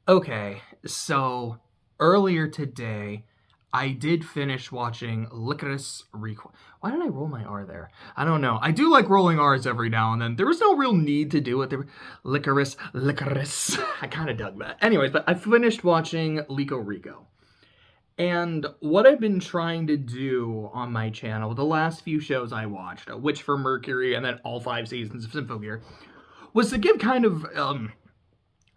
Okay, so earlier today, I did finish watching Lycoris Recoil. Why did I roll my R there? I don't know. I do like rolling R's every now and then. There was no real need to do it. There, Lycoris. I kind of dug that. Anyways, but I finished watching LycoReco. And what I've been trying to do on my channel, the last few shows I watched, Witch for Mercury and then all 5 seasons of Symphogear, was to give kind of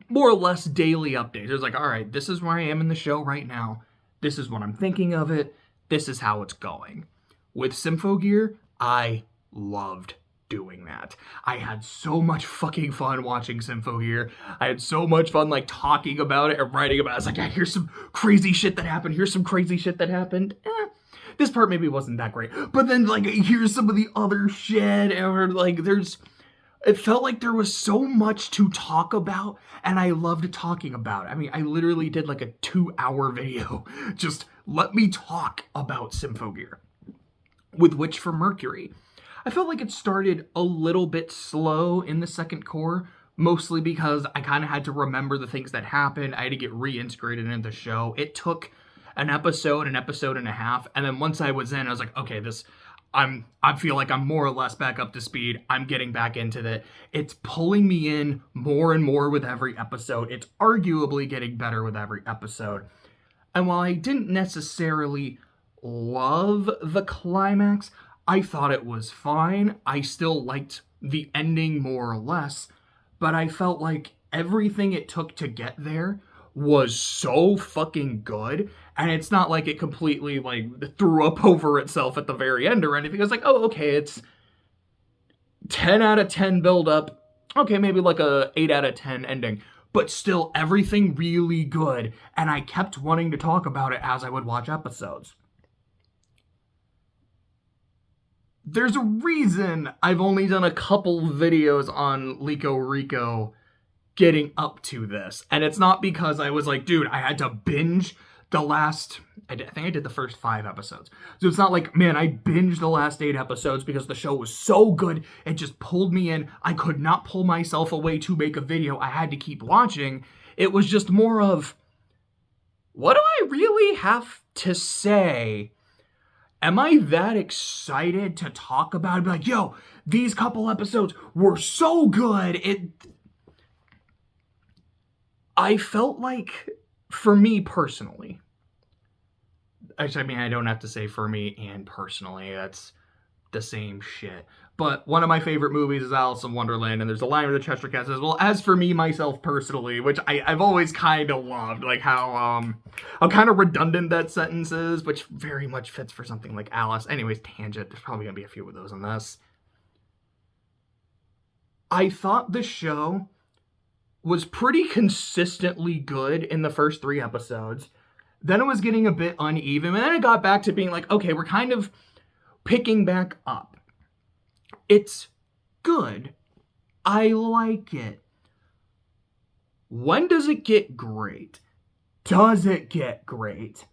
more or less daily updates. It was like, all right, this is where I am in the show right now. This is what I'm thinking of it. This is how it's going. With Symphogear, I loved doing that. I had so much fucking fun watching Symphogear. I had so much fun like talking about it and writing about it. I was like, yeah, here's some crazy shit that happened. Here's some crazy shit that happened. This part maybe wasn't that great. But then like here's some of the other shit. Or like it felt like there was so much to talk about, and I loved talking about it. I mean, I literally did like a 2-hour video. Just let me talk about Symphogear with Witch for Mercury. I felt like it started a little bit slow in the second core, mostly because I kind of had to remember the things that happened. I had to get reintegrated into the show. It took an episode and a half, and then once I was in, I was like, okay, I feel like I'm more or less back up to speed. I'm getting back into it. It's pulling me in more and more with every episode. It's arguably getting better with every episode. And while I didn't necessarily love the climax, I thought it was fine. I still liked the ending more or less, but I felt like everything it took to get there was so fucking good, and it's not like it completely like threw up over itself at the very end or anything. It's like, oh, okay, it's 10 out of 10 build up. Okay, maybe like a 8 out of 10 ending, but still everything really good, and I kept wanting to talk about it as I would watch episodes. There's a reason I've only done a couple videos on LycoReco getting up to this. And it's not because I was like, dude, I had to binge the last, I think I did the first 5 episodes. So it's not like, man, I binged the last 8 episodes because the show was so good. It just pulled me in. I could not pull myself away to make a video. I had to keep watching. It was just more of, what do I really have to say? Am I that excited to talk about it? Be like, yo, these couple episodes were so good. I felt like, for me personally, actually, I mean, I don't have to say for me and personally, that's the same shit. But one of my favorite movies is Alice in Wonderland, and there's a line with the Cheshire Cat says, well, as for me, myself, personally, which I've always kind of loved, like how kind of redundant that sentence is, which very much fits for something like Alice. Anyways, tangent, there's probably going to be a few of those in this. I thought the show was pretty consistently good in the first 3 episodes. Then it was getting a bit uneven, and then it got back to being like, okay, we're kind of picking back up. It's good. I like it. When does it get great? Does it get great?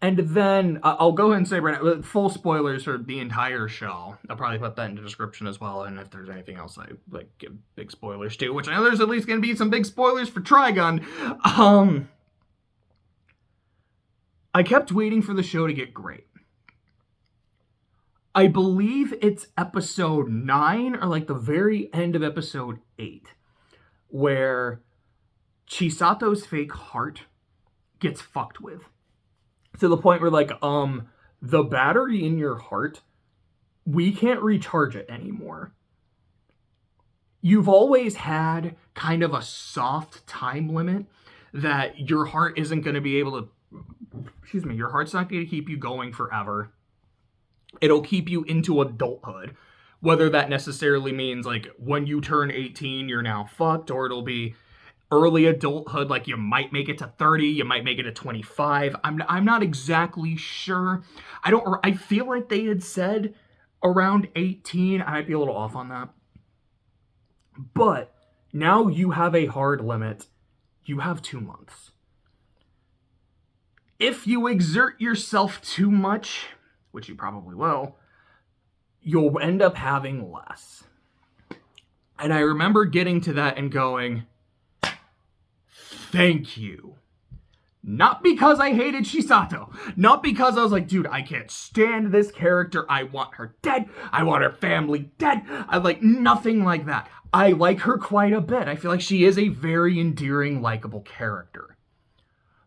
And then, I'll go ahead and say right now, full spoilers for the entire show. I'll probably put that in the description as well, and if there's anything else I like give big spoilers to, which I know there's at least going to be some big spoilers for Trigun. I kept waiting for the show to get great. I believe it's episode 9, or like the very end of episode 8, where Chisato's fake heart gets fucked with. To the point where, like, the battery in your heart, we can't recharge it anymore. You've always had kind of a soft time limit that your heart isn't going to be able to, your heart's not going to keep you going forever. It'll keep you into adulthood. Whether that necessarily means, like, when you turn 18, you're now fucked, or it'll be early adulthood, like you might make it to 30, you might make it to 25. I'm not exactly sure. I feel like they had said around 18. I might be a little off on that. But now you have a hard limit. You have 2 months. If you exert yourself too much, which you probably will, you'll end up having less. And I remember getting to that and going, thank you. Not because I hated Chisato. Not because I was like, dude, I can't stand this character. I want her dead. I want her family dead. I like nothing like that. I like her quite a bit. I feel like she is a very endearing, likable character.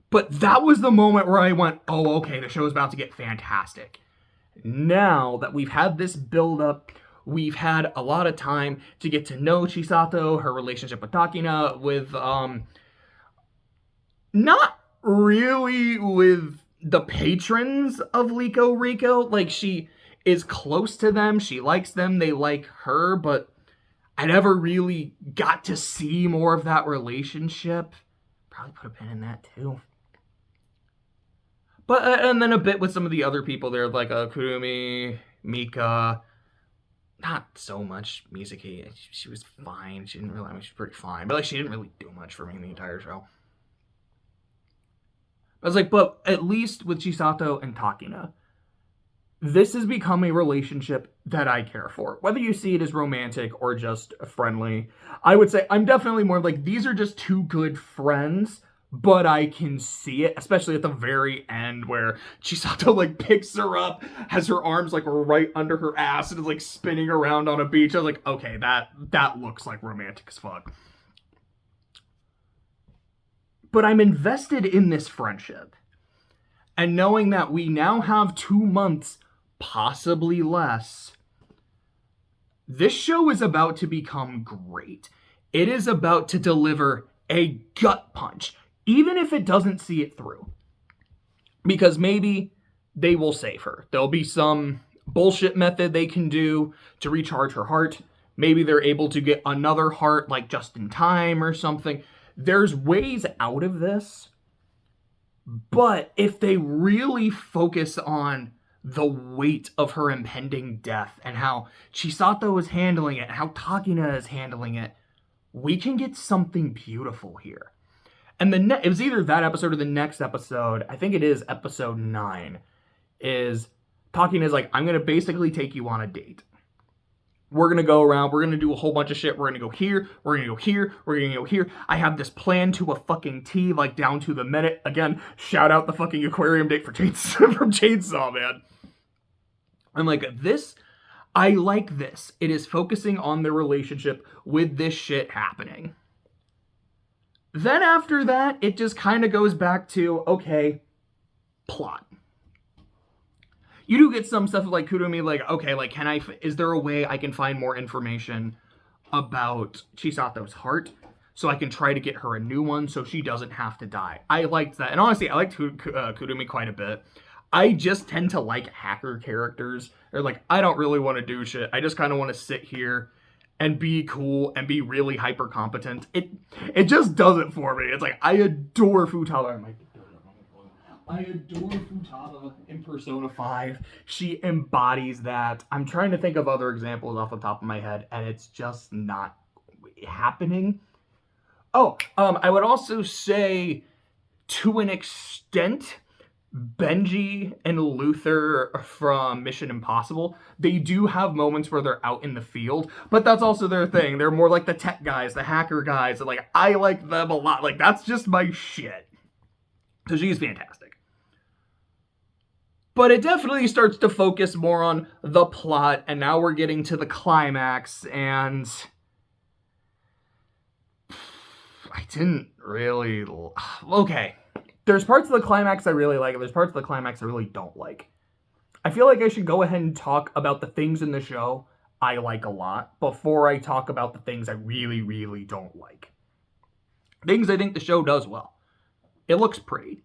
But that was the moment where I went, oh, okay, the show is about to get fantastic. Now that we've had this build-up, we've had a lot of time to get to know Chisato, her relationship with Takina, with, not really with the patrons of LycoReco. Like, she is close to them, she likes them, they like her, but I never really got to see more of that relationship. Probably put a pin in that, too. But, and then a bit with some of the other people there, like Kurumi, Mika. Not so much Mizuki. She was fine. She didn't really, I mean, she's pretty fine. But, like, she didn't really do much for me in the entire show. I was like, but at least with Chisato and Takina, this has become a relationship that I care for. Whether you see it as romantic or just friendly, I would say I'm definitely more like, these are just two good friends, but I can see it, especially at the very end where Chisato, like, picks her up, has her arms, like, right under her ass, and is, like, spinning around on a beach. I was like, okay, that looks like romantic as fuck. But I'm invested in this friendship. And knowing that we now have 2 months, possibly less, this show is about to become great. It is about to deliver a gut punch, even if it doesn't see it through. Because maybe they will save her. There'll be some bullshit method they can do to recharge her heart. Maybe they're able to get another heart, like, just in time or something. There's ways out of this, but if they really focus on the weight of her impending death and how Chisato is handling it, how Takina is handling it, we can get something beautiful here. And it was either that episode or the next episode, I think it is episode 9, is Takina's like, I'm going to basically take you on a date. We're going to go around, we're going to do a whole bunch of shit, we're going to go here, we're going to go here, we're going to go here. I have this plan to a fucking T, like, down to the minute. Again, shout out the fucking aquarium date from Chainsaw, man. I'm like, this, I like this. It is focusing on the relationship with this shit happening. Then after that, it just kind of goes back to, okay, plot. You do get some stuff like Kurumi, like, okay, like, is there a way I can find more information about Chisato's heart so I can try to get her a new one so she doesn't have to die? I liked that. And honestly, I liked Kurumi quite a bit. I just tend to like hacker characters. They're like, I don't really want to do shit. I just kind of want to sit here and be cool and be really hyper competent. It just does it for me. It's like, I adore Futaba. I adore Futaba in Persona 5. She embodies that. I'm trying to think of other examples off the top of my head, and it's just not happening. Oh, I would also say, to an extent, Benji and Luther from Mission Impossible, they do have moments where they're out in the field, but that's also their thing. They're more like the tech guys, the hacker guys, and like, I like them a lot. Like, that's just my shit. So she's fantastic. But it definitely starts to focus more on the plot, and now we're getting to the climax, and I didn't really... Okay. There's parts of the climax I really like, and there's parts of the climax I really don't like. I feel like I should go ahead and talk about the things in the show I like a lot before I talk about the things I really, really don't like. Things I think the show does well. It looks pretty.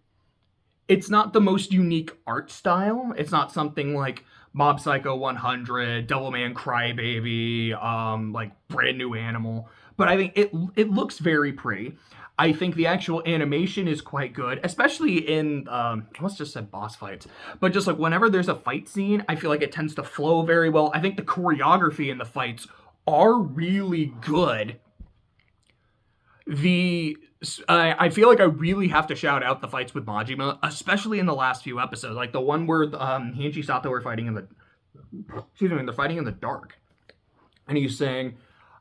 It's not the most unique art style. It's not something like Mob Psycho 100, Devilman Crybaby, like Brand New Animal. But I think it looks very pretty. I think the actual animation is quite good, especially in, I almost just said boss fights, but just like whenever there's a fight scene, I feel like it tends to flow very well. I think the choreography in the fights are really good. I feel like I really have to shout out the fights with Majima, especially in the last few episodes. Like the one where he and Chisato are fighting in the... they're fighting in the dark. And he's saying,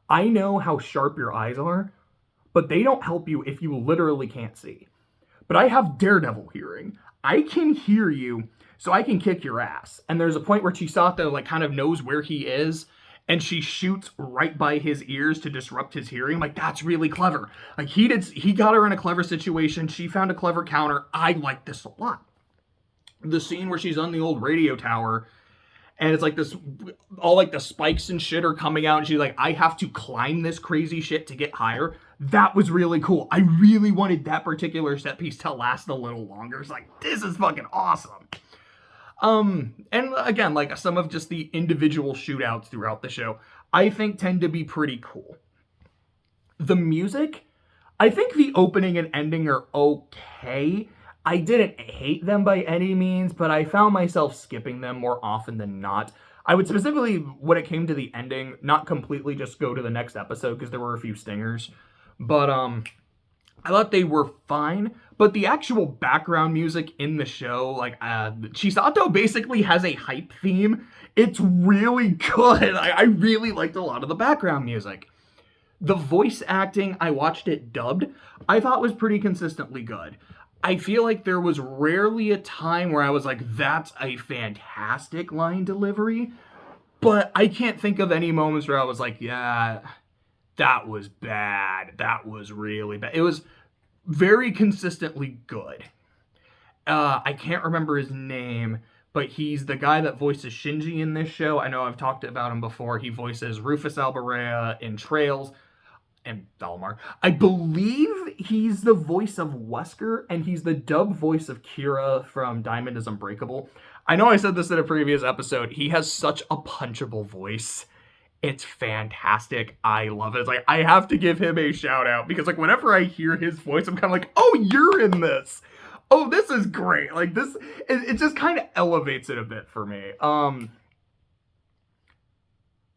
I know how sharp your eyes are, but they don't help you if you literally can't see. But I have Daredevil hearing. I can hear you, so I can kick your ass. And there's a point where Chisato like kind of knows where he is, and she shoots right by his ears to disrupt his hearing. Like, that's really clever. Like, he got her in a clever situation. She found a clever counter. I like this a lot. The scene where she's on the old radio tower, and it's like this, all like the spikes and shit are coming out, and she's like, I have to climb this crazy shit to get higher. That was really cool. I really wanted that particular set piece to last a little longer. It's like, this is fucking awesome. And again, like some of just the individual shootouts throughout the show, I think tend to be pretty cool. The music, I think the opening and ending are okay. I didn't hate them by any means, but I found myself skipping them more often than not. I would specifically, when it came to the ending, not completely just go to the next episode because there were a few stingers. But I thought they were fine. But the actual background music in the show, like Chisato basically has a hype theme. It's really good. I really liked a lot of the background music. The voice acting, I watched it dubbed, I thought was pretty consistently good. I feel like there was rarely a time where I was like, that's a fantastic line delivery. But I can't think of any moments where I was like, yeah, that was bad. That was really bad. It was very consistently good. I can't remember his name, but he's the guy that voices Shinji in this show. I know I've talked about him before. He voices Rufus Alberea in Trails and Dalmar. I believe he's the voice of Wesker, and he's the dub voice of Kira from Diamond is Unbreakable. I know I said this in a previous episode. He has such a punchable voice. It's fantastic. I love it. It's like, I have to give him a shout out because like whenever I hear his voice, I'm kind of like, oh, you're in this. Oh, this is great. Like this, it just kind of elevates it a bit for me.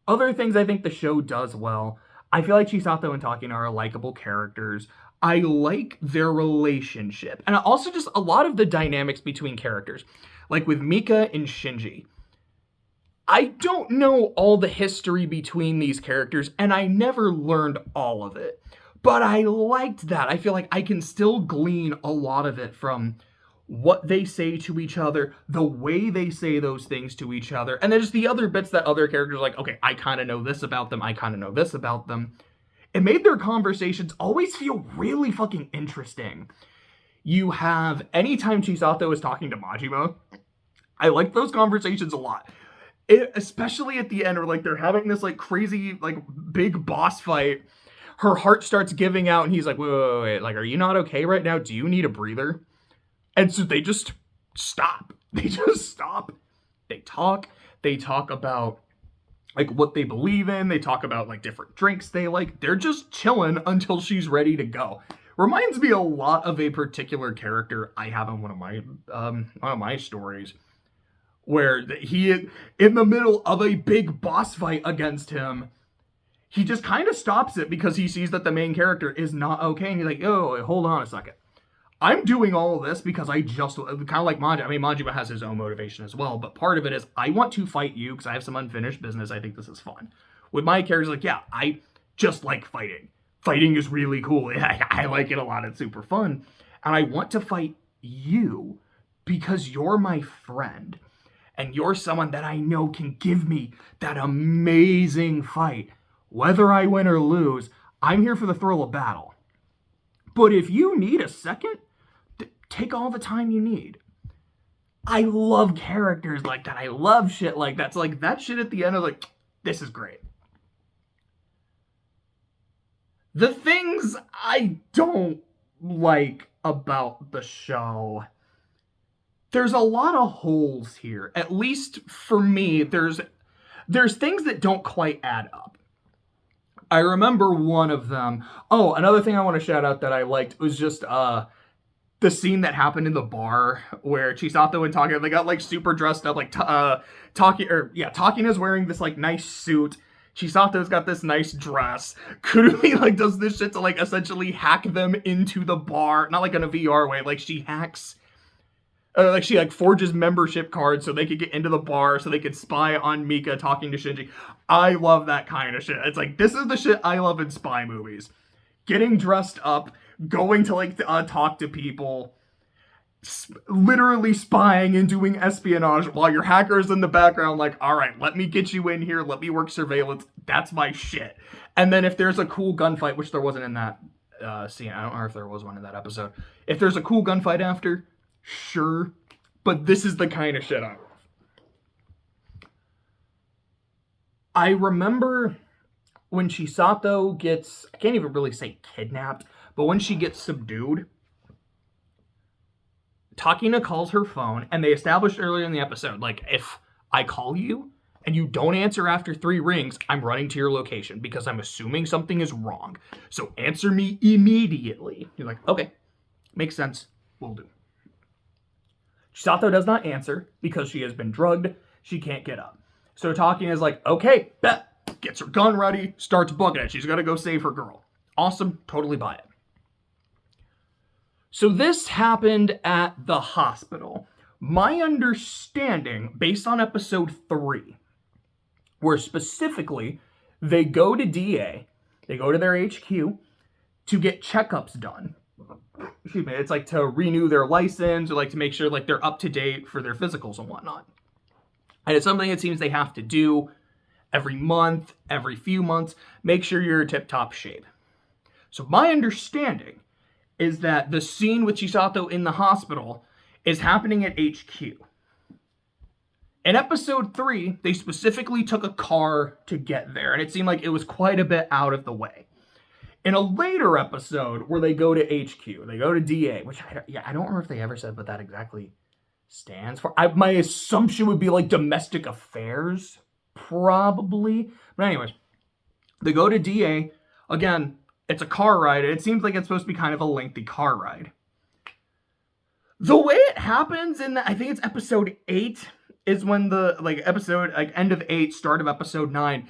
Other things I think the show does well. I feel like Chisato and Takina are likable characters. I like their relationship. And also just a lot of the dynamics between characters. Like with Mika and Shinji. I don't know all the history between these characters, and I never learned all of it. But I liked that. I feel like I can still glean a lot of it from what they say to each other, the way they say those things to each other, and then just the other bits that other characters are like, okay, I kind of know this about them, I kind of know this about them. It made their conversations always feel really fucking interesting. You have, anytime Chisato is talking to Majima, I like those conversations a lot. Especially at the end where like they're having this like crazy like big boss fight. Her heart starts giving out and he's like, wait, like, are you not okay right now? Do you need a breather? And so they just stop. They just stop. They talk about like what they believe in. They talk about like different drinks they like. They're just chilling until she's ready to go. Reminds me a lot of a particular character I have in one of my stories, where he, in the middle of a big boss fight against him, he just kind of stops it because he sees that the main character is not okay. And he's like, oh, hold on a second. I'm doing all of this because I just, kind of like Majima. I mean, Majima has his own motivation as well, but part of it is, I want to fight you because I have some unfinished business. I think this is fun. With my characters, like, yeah, I just like fighting. Fighting is really cool. I like it a lot. It's super fun. And I want to fight you because you're my friend. And you're someone that I know can give me that amazing fight. Whether I win or lose, I'm here for the thrill of battle. But if you need a second, take all the time you need. I love characters like that. I love shit like that. It's like that shit at the end, I was like, this is great. The things I don't like about the show, there's a lot of holes here. At least for me, there's things that don't quite add up. I remember one of them. Oh, another thing I want to shout out that I liked was just the scene that happened in the bar where Chisato and Takina, they got like super dressed up, like Takina's wearing this like nice suit. Chisato's got this nice dress. Kurumi like does this shit to like essentially hack them into the bar, not like in a VR way, like she hacks. She like forges membership cards so they could get into the bar so they could spy on Mika talking to Shinji. I love that kind of shit. It's like, this is the shit I love in spy movies. getting dressed up, going to like talk to people, literally spying and doing espionage while your hacker's in the background like, all right, let me get you in here, let me work surveillance, that's my shit. And then if there's a cool gunfight, which there wasn't in that scene, I don't know if there was one in that episode, if there's a cool gunfight after, sure, but this is the kind of shit I remember when Chisato gets, I can't even really say kidnapped, but when she gets subdued, Takina calls her phone, and they established earlier in the episode, like, if I call you and you don't answer after 3 rings, I'm running to your location because I'm assuming something is wrong. So answer me immediately. You're like, okay, makes sense, will do. Chisato does not answer because she has been drugged. She can't get up. So Takina is like, okay, bet. Gets her gun ready, starts booking it. She's got to go save her girl. Awesome, totally buy it. So this happened at the hospital. My understanding, based on episode 3, where specifically they go to DA, they go to their HQ to get checkups done. Excuse me, it's like to renew their license or like to make sure like they're up to date for their physicals and whatnot. And it's something it seems they have to do every month, every few months, make sure you're in tip-top shape. So my understanding is that the scene with Chisato in the hospital is happening at HQ. In episode 3, they specifically took a car to get there, and it seemed like it was quite a bit out of the way. In a later episode where they go to HQ, they go to DA, which I don't remember if they ever said what that exactly stands for. My assumption would be like domestic affairs, probably. But anyways, they go to DA. Again, it's a car ride. It seems like it's supposed to be kind of a lengthy car ride. The way it happens in I think it's episode 8 is when the end of 8, start of episode 9.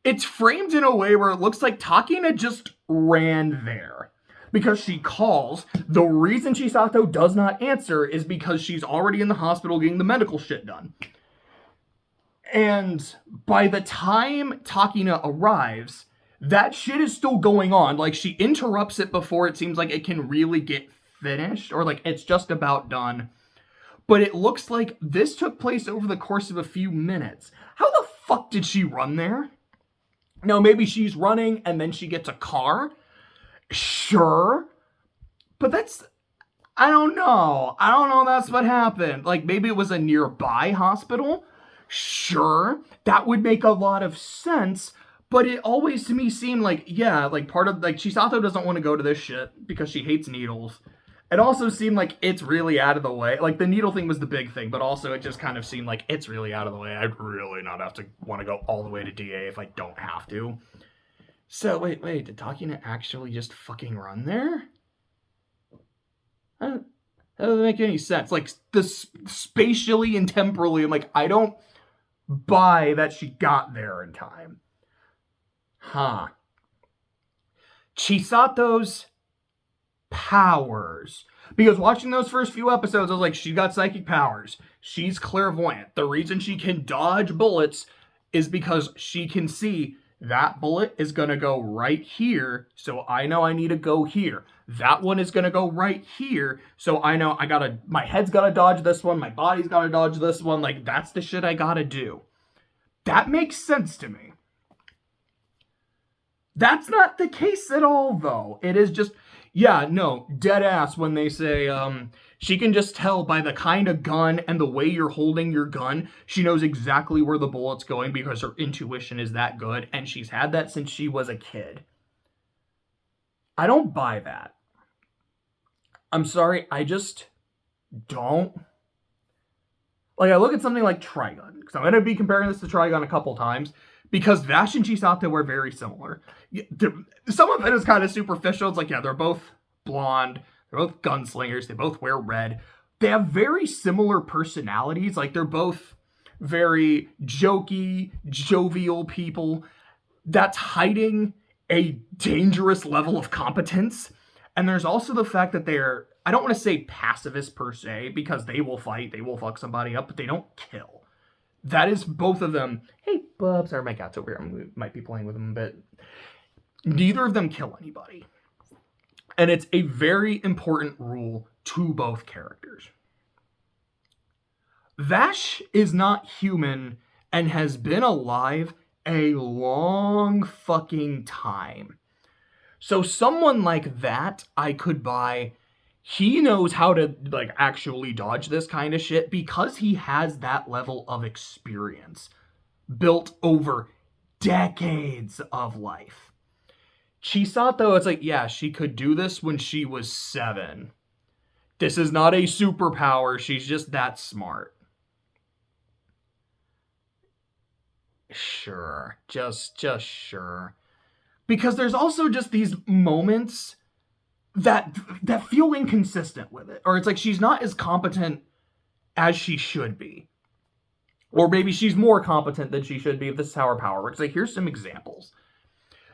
It's framed in a way where it looks like Takina just ran there. Because she calls. The reason Chisato does not answer is because she's already in the hospital getting the medical shit done. And by the time Takina arrives, that shit is still going on. Like, she interrupts it before it seems like it can really get finished, or like it's just about done. But it looks like this took place over the course of a few minutes. How the fuck did she run there? Now, maybe she's running and then she gets a car. Sure. But I don't know. That's what happened. Like, maybe it was a nearby hospital. Sure. That would make a lot of sense. But it always to me seemed like, yeah, like part of, like, Chisato doesn't want to go to this shit because she hates needles. It also seemed like it's really out of the way. Like, the needle thing was the big thing, but also it just kind of seemed like it's really out of the way. I'd really not have to want to go all the way to DA if I don't have to. So, wait, did Takina actually just fucking run there? That doesn't make any sense. Like, spatially and temporally, I'm like, I don't buy that she got there in time. Huh. Chisato's powers. Because watching those first few episodes, I was like, she got psychic powers. She's clairvoyant. The reason she can dodge bullets is because she can see that bullet is going to go right here, so I know I need to go here. That one is going to go right here, so I know my head's got to dodge this one, my body's got to dodge this one. Like, that's the shit I got to do. That makes sense to me. That's not the case at all, though. It is just, yeah, no, dead ass when they say, she can just tell by the kind of gun and the way you're holding your gun, she knows exactly where the bullet's going because her intuition is that good, and she's had that since she was a kid. I don't buy that. I'm sorry, I just don't. Like, I look at something like Trigun, because I'm going to be comparing this to Trigun a couple times, because Vash and Chisato were very similar. Some of it is kind of superficial. It's like, yeah, they're both blonde. They're both gunslingers. They both wear red. They have very similar personalities. Like, they're both very jokey, jovial people that's hiding a dangerous level of competence. And there's also the fact that they're, I don't want to say pacifist per se, because they will fight, they will fuck somebody up, but they don't kill. That is both of them. Hey, bub. Sorry, my cat's over here. I might be playing with him a bit. neither of them kill anybody. And it's a very important rule to both characters. Vash is not human and has been alive a long fucking time. So someone like that I could buy. He knows how to like actually dodge this kind of shit because he has that level of experience built over decades of life. Chisato, it's like, yeah, she could do this when she was 7. This is not a superpower. She's just that smart. Sure. Just sure. Because there's also just these moments that feel inconsistent with it. Or it's like she's not as competent as she should be. Or maybe she's more competent than she should be if this is how her power works. Like, here's some examples.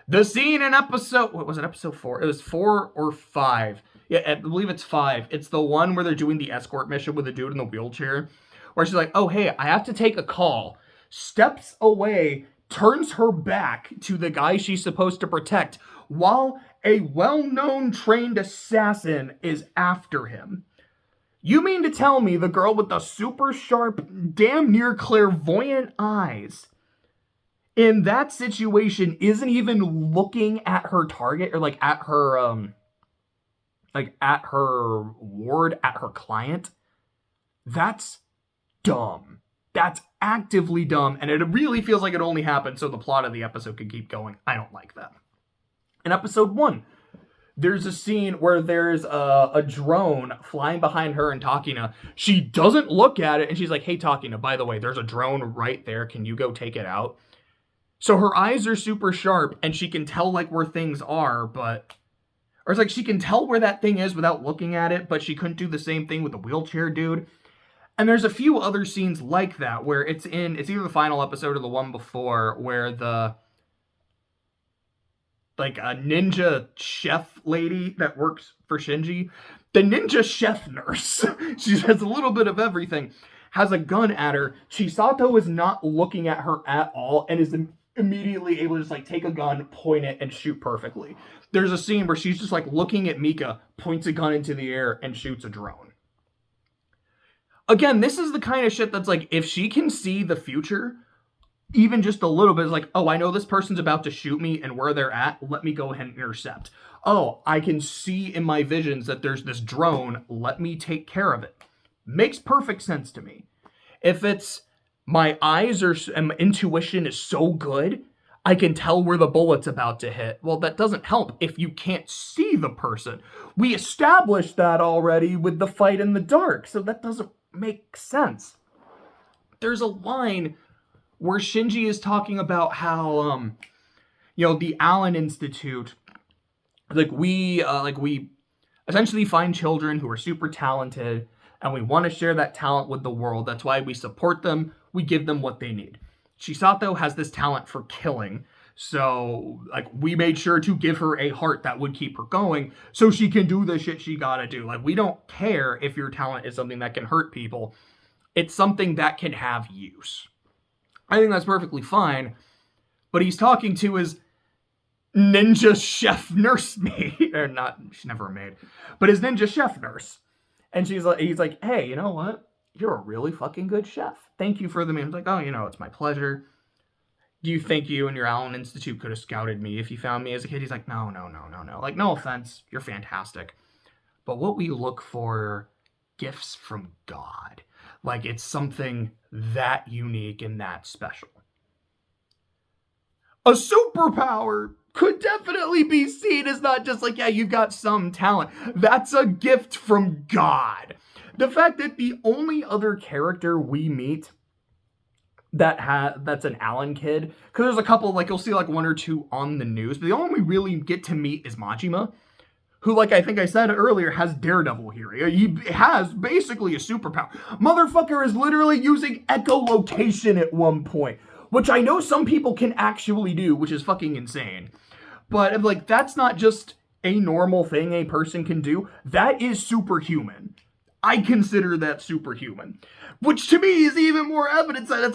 The scene in episode... What was it? Episode 4? It was 4 or 5. Yeah, I believe it's 5. It's the one where they're doing the escort mission with the dude in the wheelchair. Where she's like, oh, hey, I have to take a call. Steps away, turns her back to the guy she's supposed to protect while a well-known trained assassin is after him. You mean to tell me the girl with the super sharp, damn near clairvoyant eyes in that situation isn't even looking at her target or like at her ward, at her client? That's dumb. That's actively dumb, and it really feels like it only happened so the plot of the episode could keep going. I don't like that. In episode 1, there's a scene where there's a drone flying behind her and Takina. She doesn't look at it, and she's like, hey, Takina, by the way, there's a drone right there. Can you go take it out? So her eyes are super sharp, and she can tell, like, where things are, but... Or it's like she can tell where that thing is without looking at it, but she couldn't do the same thing with the wheelchair dude. And there's a few other scenes like that, where it's either the final episode or the one before, where the... like a ninja chef lady that works for Shinji, the ninja chef nurse, she has a little bit of everything, has a gun at her. Chisato is not looking at her at all and is immediately able to just like take a gun, point it, and shoot perfectly. There's a scene where she's just like looking at Mika, points a gun into the air, and shoots a drone. Again, this is the kind of shit that's like, if she can see the future, even just a little bit, it's like, oh, I know this person's about to shoot me and where they're at. Let me go ahead and intercept. Oh, I can see in my visions that there's this drone. Let me take care of it. Makes perfect sense to me. If it's my eyes or my intuition is so good, I can tell where the bullet's about to hit. Well, that doesn't help if you can't see the person. We established that already with the fight in the dark, so that doesn't make sense. There's a line where Shinji is talking about how, the Allen Institute, we essentially find children who are super talented, and we want to share that talent with the world. That's why we support them. We give them what they need. Chisato has this talent for killing, so, we made sure to give her a heart that would keep her going, so she can do the shit she gotta do. We don't care if your talent is something that can hurt people. It's something that can have use. I think that's perfectly fine, but he's talking to his ninja chef nurse maid, or not, she's never a maid, but his ninja chef nurse. And he's like, hey, you know what? You're a really fucking good chef. Thank you for the meal. He's like, oh, it's my pleasure. Do you think you and your Allen Institute could have scouted me if you found me as a kid? He's like, no. No offense. You're fantastic. But what we look for, gifts from God. It's something that unique and that special. A superpower could definitely be seen as not just you've got some talent. That's a gift from God. The fact that the only other character we meet that's an Allen kid, because there's a couple, you'll see one or two on the news, but the only one we really get to meet is Majima, who, I think I said earlier, has Daredevil here. He has basically a superpower. Motherfucker is literally using echolocation at one point, which I know some people can actually do, which is fucking insane. But, that's not just a normal thing a person can do. That is superhuman. I consider that superhuman. Which, to me, is even more evidence that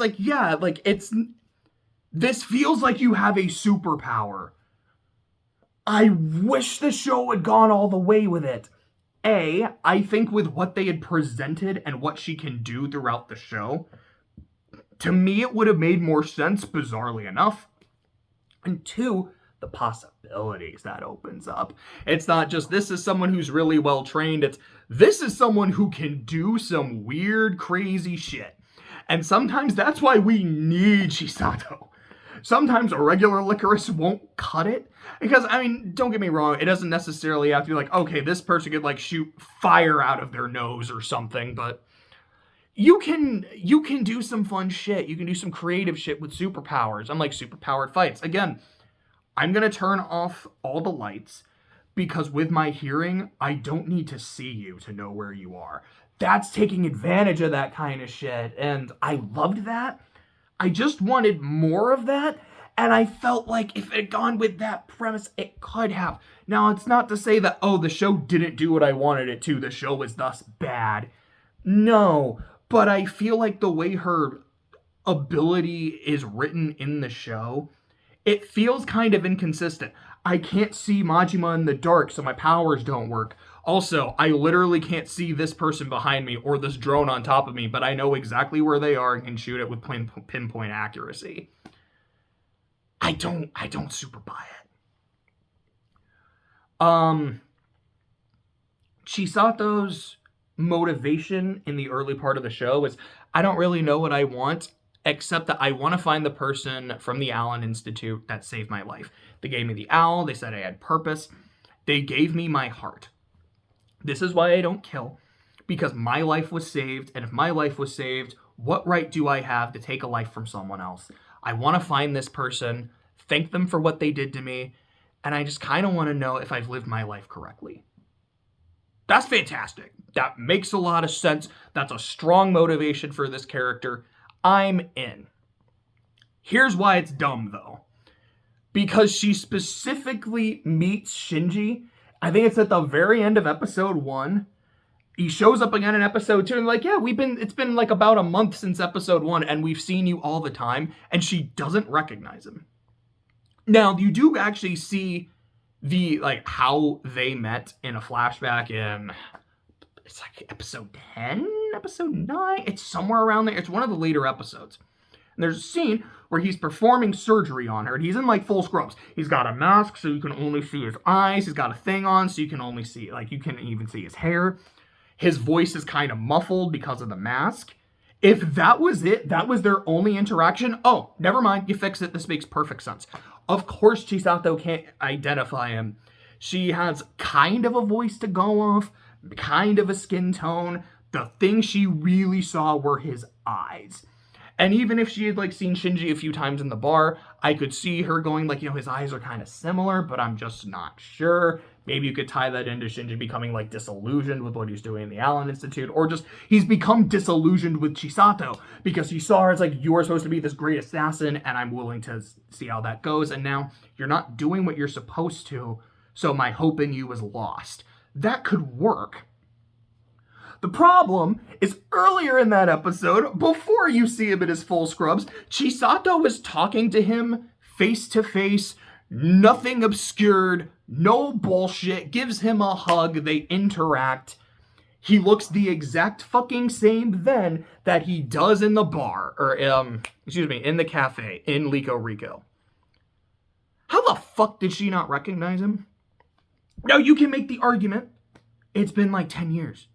this feels like you have a superpower. I wish the show had gone all the way with it. I think with what they had presented and what she can do throughout the show, to me it would have made more sense, bizarrely enough. And 2, the possibilities that opens up. It's not just this is someone who's really well trained, it's this is someone who can do some weird, crazy shit. And sometimes that's why we need Chisato. Sometimes a regular Lycoris won't cut it. Because, I mean, don't get me wrong, it doesn't necessarily have to be like, okay, this person could, like, shoot fire out of their nose or something, but you can do some fun shit. You can do some creative shit with superpowers, unlike superpowered fights. Again, I'm going to turn off all the lights, because with my hearing, I don't need to see you to know where you are. That's taking advantage of that kind of shit, and I loved that. I just wanted more of that, and I felt like if it had gone with that premise, it could have. Now, it's not to say that, oh, the show didn't do what I wanted it to, the show was thus bad. No, but I feel like the way her ability is written in the show, it feels kind of inconsistent. I can't see Majima in the dark, so my powers don't work. Also, I literally can't see this person behind me or this drone on top of me, but I know exactly where they are and can shoot it with pinpoint accuracy. I don't super buy it. Chisato's motivation in the early part of the show is, I don't really know what I want, except that I want to find the person from the Allen Institute that saved my life. They gave me the owl, they said I had purpose, they gave me my heart. This is why I don't kill, because my life was saved, and if my life was saved, what right do I have to take a life from someone else? I want to find this person, thank them for what they did to me, and I just kind of want to know if I've lived my life correctly. That's fantastic. That makes a lot of sense. That's a strong motivation for this character. I'm in. Here's why it's dumb, though. Because she specifically meets Shinji. I think it's at the very end of episode 1. He shows up again in episode 2, and like, yeah, it's been like about a month since episode 1, and we've seen you all the time, and she doesn't recognize him. Now, you do actually see the, like, how they met in a flashback in, it's like episode 10, episode 9, it's somewhere around there. It's one of the later episodes. And there's a scene where he's performing surgery on her, and he's in, like, full scrubs. He's got a mask, so you can only see his eyes. He's got a thing on, so you can only see, like, you can't even see his hair. His voice is kind of muffled because of the mask. If that was it, that was their only interaction, oh, never mind, you fix it, this makes perfect sense. Of course Chisato can't identify him. She has kind of a voice to go off, kind of a skin tone. The thing she really saw were his eyes. And even if she had, like, seen Shinji a few times in the bar, I could see her going, like, you know, his eyes are kind of similar, but I'm just not sure. Maybe you could tie that into Shinji becoming, like, disillusioned with what he's doing in the Allen Institute, or just he's become disillusioned with Chisato because he saw her as, like, you're supposed to be this great assassin, and I'm willing to see how that goes, and now you're not doing what you're supposed to, so my hope in you is lost. That could work. The problem is earlier in that episode, before you see him in his full scrubs, Chisato is talking to him face to face, nothing obscured, no bullshit, gives him a hug, they interact. He looks the exact fucking same then that he does in the bar, or, in the cafe, in LycoReco. How the fuck did she not recognize him? Now, you can make the argument, it's been like 10 years.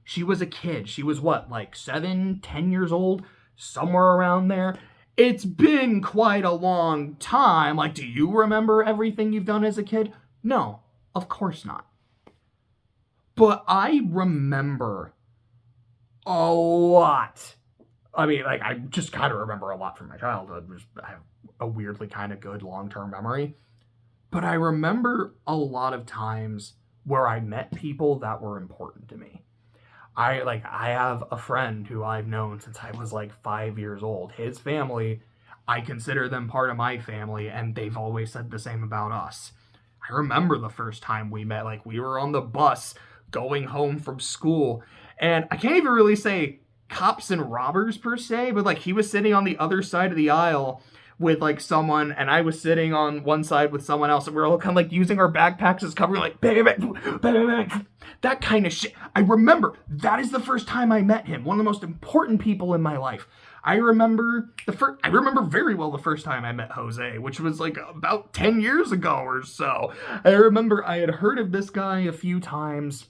She was a kid. She was what, like 7, 10 years old? Somewhere around there. It's been quite a long time. Like, do you remember everything you've done as a kid? No, of course not. But I remember a lot. I mean, like, I just kind of remember a lot from my childhood. I have a weirdly kind of good long-term memory. But I remember a lot of times where I met people that were important to me. I have a friend who I've known since I was like 5 years old. His family, I consider them part of my family, and they've always said the same about us. I remember the first time we met, like, we were on the bus going home from school, and I can't even really say cops and robbers per se, but like he was sitting on the other side of the aisle with like someone, and I was sitting on one side with someone else, and we were all kind of like using our backpacks as cover, like that kind of shit. I remember that is the first time I met him, one of the most important people in my life. I remember very well the first time I met Jose, which was like about 10 years ago or so. I remember I had heard of this guy a few times,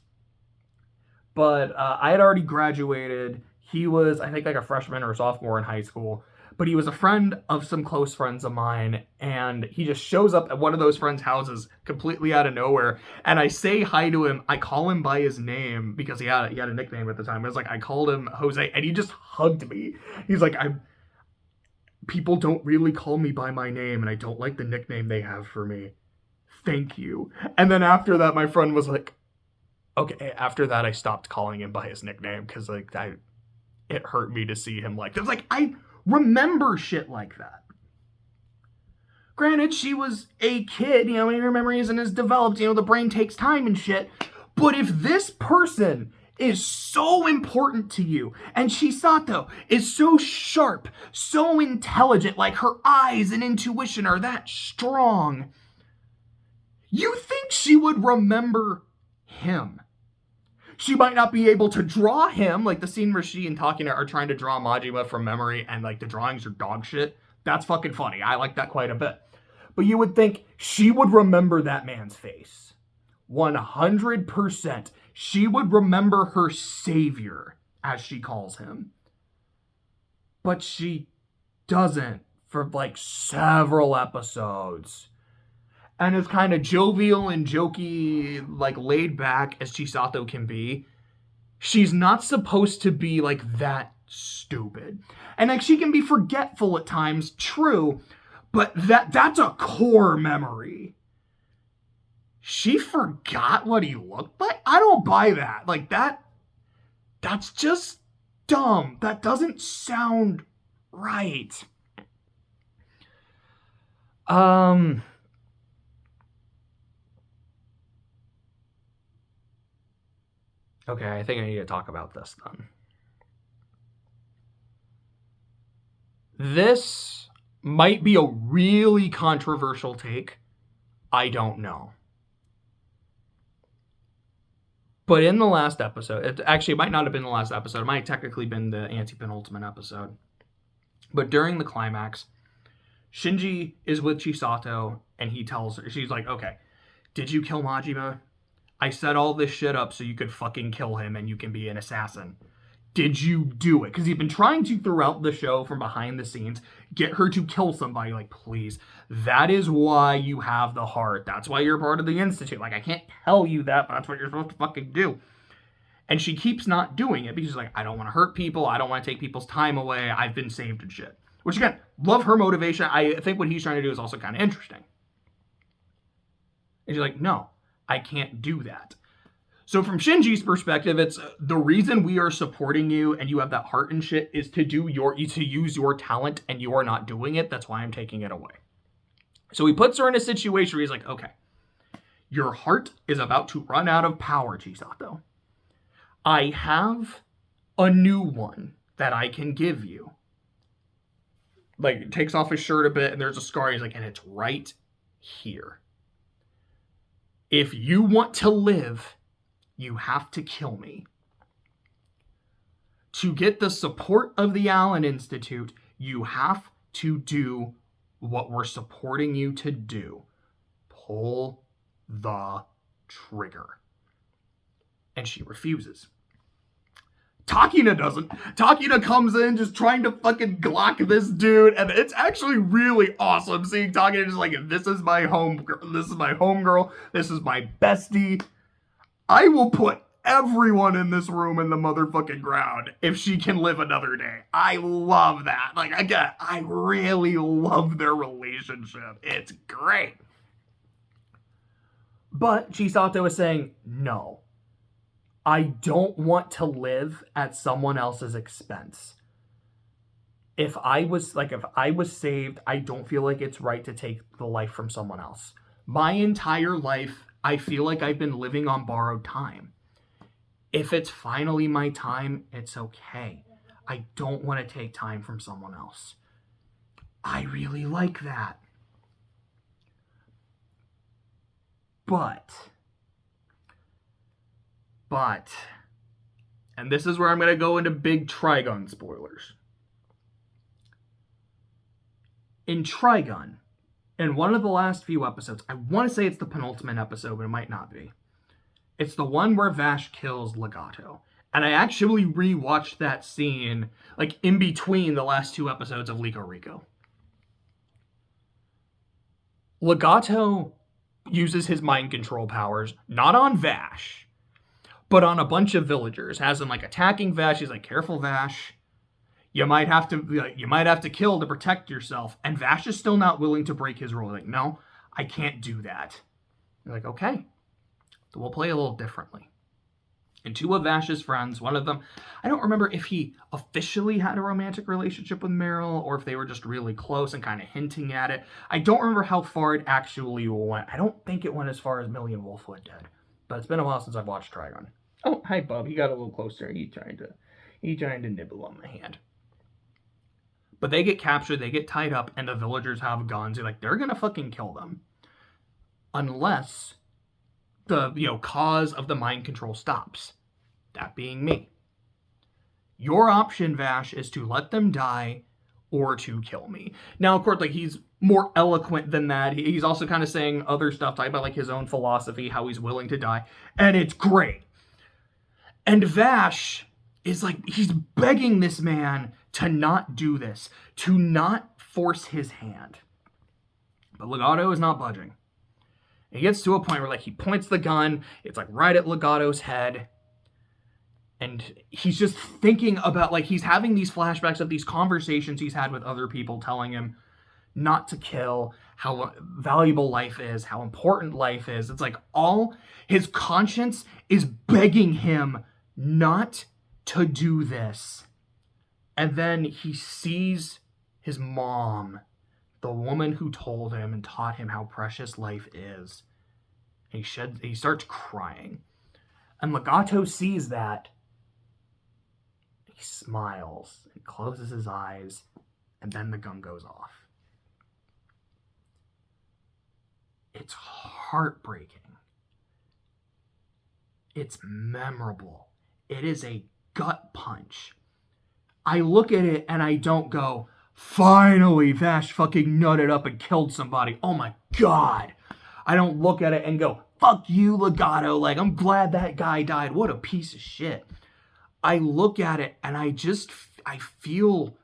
but I had already graduated. He was, I think, like a freshman or a sophomore in high school. But he was a friend of some close friends of mine, and he just shows up at one of those friends' houses completely out of nowhere. And I say hi to him. I call him by his name because he had a nickname at the time. It was like I called him Jose, and he just hugged me. He's like, people don't really call me by my name, and I don't like the nickname they have for me. Thank you. And then after that, my friend was like, okay. After that, I stopped calling him by his nickname because like it hurt me to see him like this. Like I remember shit like that. Granted, she was a kid, you know, when your memory isn't as developed, you know, the brain takes time and shit. But if this person is so important to you, and Chisato is so sharp, so intelligent, like her eyes and intuition are that strong, you think she would remember him. She might not be able to draw him, like the scene where she and Takina are trying to draw Majima from memory and like the drawings are dog shit. That's fucking funny. I like that quite a bit. But you would think she would remember that man's face. 100%. She would remember her savior, as she calls him. But she doesn't for like several episodes. And as kind of jovial and jokey, like laid back as Chisato can be, she's not supposed to be like that stupid. And like she can be forgetful at times, true, but that's a core memory. She forgot what he looked like? I don't buy that. Like that's just dumb. That doesn't sound right. Okay, I think I need to talk about this then. This might be a really controversial take. I don't know. But in the last episode, it might not have been the last episode. It might have technically been the anti-penultimate episode. But during the climax, Shinji is with Chisato, and he tells her, she's like, okay, did you kill Majima? I set all this shit up so you could fucking kill him and you can be an assassin. Did you do it? Because he's been trying to, throughout the show, from behind the scenes, get her to kill somebody. Like, please. That is why you have the heart. That's why you're part of the Institute. Like, I can't tell you that, but that's what you're supposed to fucking do. And she keeps not doing it because she's like, I don't want to hurt people. I don't want to take people's time away. I've been saved and shit. Which, again, love her motivation. I think what he's trying to do is also kind of interesting. And she's like, no, I can't do that. So from Shinji's perspective, it's the reason we are supporting you and you have that heart and shit is to use your talent, and you are not doing it. That's why I'm taking it away. So he puts her in a situation where he's like, okay, your heart is about to run out of power, Chisato. I have a new one that I can give you. Like, takes off his shirt a bit, and there's a scar. He's like, and it's right here. If you want to live, you have to kill me. To get the support of the Allen Institute, you have to do what we're supporting you to do. Pull the trigger. And she refuses. Takina doesn't. Takina comes in just trying to fucking Glock this dude, and it's actually really awesome seeing Takina just like, this is my homegirl, this is my bestie. I will put everyone in this room in the motherfucking ground if she can live another day. I love that. Like, again, I really love their relationship. It's great. But Chisato is saying, no. I don't want to live at someone else's expense. If I was saved, I don't feel like it's right to take the life from someone else. My entire life, I feel like I've been living on borrowed time. If it's finally my time, it's okay. I don't want to take time from someone else. I really like that. But, and this is where I'm going to go into big Trigun spoilers. In Trigun, in one of the last few episodes, I want to say it's the penultimate episode, but it might not be. It's the one where Vash kills Legato. And I actually rewatched that scene, like, in between the last two episodes of LycoReco. Legato uses his mind control powers, not on Vash, but on a bunch of villagers. Has him, like, attacking Vash. He's like, careful, Vash. You might have to kill to protect yourself. And Vash is still not willing to break his rule. Like, no, I can't do that. You're like, okay. So we'll play a little differently. And two of Vash's friends, one of them, I don't remember if he officially had a romantic relationship with Meryl or if they were just really close and kind of hinting at it. I don't remember how far it actually went. I don't think it went as far as Million Wolfwood did. But it's been a while since I've watched Trigun. Oh, hi, Bub. He got a little closer. He trying to nibble on my hand. But they get captured, they get tied up, and the villagers have guns. They're gonna fucking kill them. Unless the, cause of the mind control stops. That being me. Your option, Vash, is to let them die or to kill me. Now, of course, he's more eloquent than that. He's also kind of saying other stuff, talking about, his own philosophy, how he's willing to die. And it's great. And Vash is, he's begging this man to not do this, to not force his hand. But Legato is not budging. He gets to a point where, he points the gun, it's, right at Legato's head, and he's just thinking about, he's having these flashbacks of these conversations he's had with other people telling him not to kill, how valuable life is, how important life is. It's all his conscience is begging him not to do this. And then he sees his mom, the woman who told him and taught him how precious life is. And he starts crying. And Legato sees that. He smiles and closes his eyes. And then the gun goes off. It's heartbreaking. It's memorable. It is a gut punch. I look at it and I don't go, finally, Vash fucking nutted up and killed somebody. Oh my God. I don't look at it and go, fuck you, Legato. I'm glad that guy died. What a piece of shit. I look at it and I feel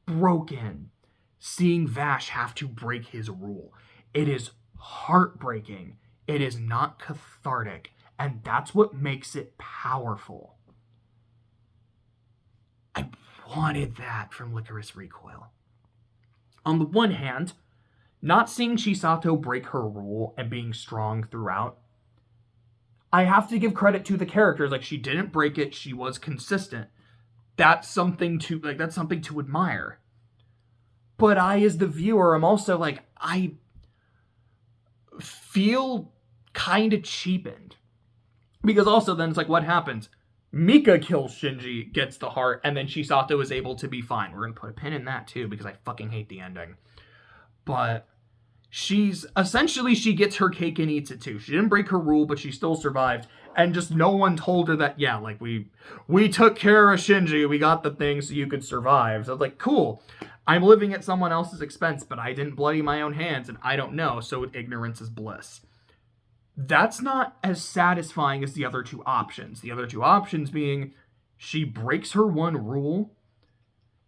broken seeing Vash have to break his rule. It is heartbreaking. It is not cathartic. And that's what makes it powerful. I wanted that from Lycoris Recoil. On the one hand, not seeing Chisato break her rule and being strong throughout, I have to give credit to the characters. She didn't break it, she was consistent. That's something to admire. But I, as the viewer, am also I feel kind of cheapened. Because also then it's what happens? Mika kills Shinji, gets the heart, and then Chisato is able to be fine. We're going to put a pin in that too, because I fucking hate the ending. But she gets her cake and eats it too. She didn't break her rule, but she still survived. And just no one told her that, yeah, we took care of Shinji, we got the thing so you could survive. So it's cool. I'm living at someone else's expense, but I didn't bloody my own hands, and I don't know, so ignorance is bliss. That's not as satisfying as the other two options. The other two options being she breaks her one rule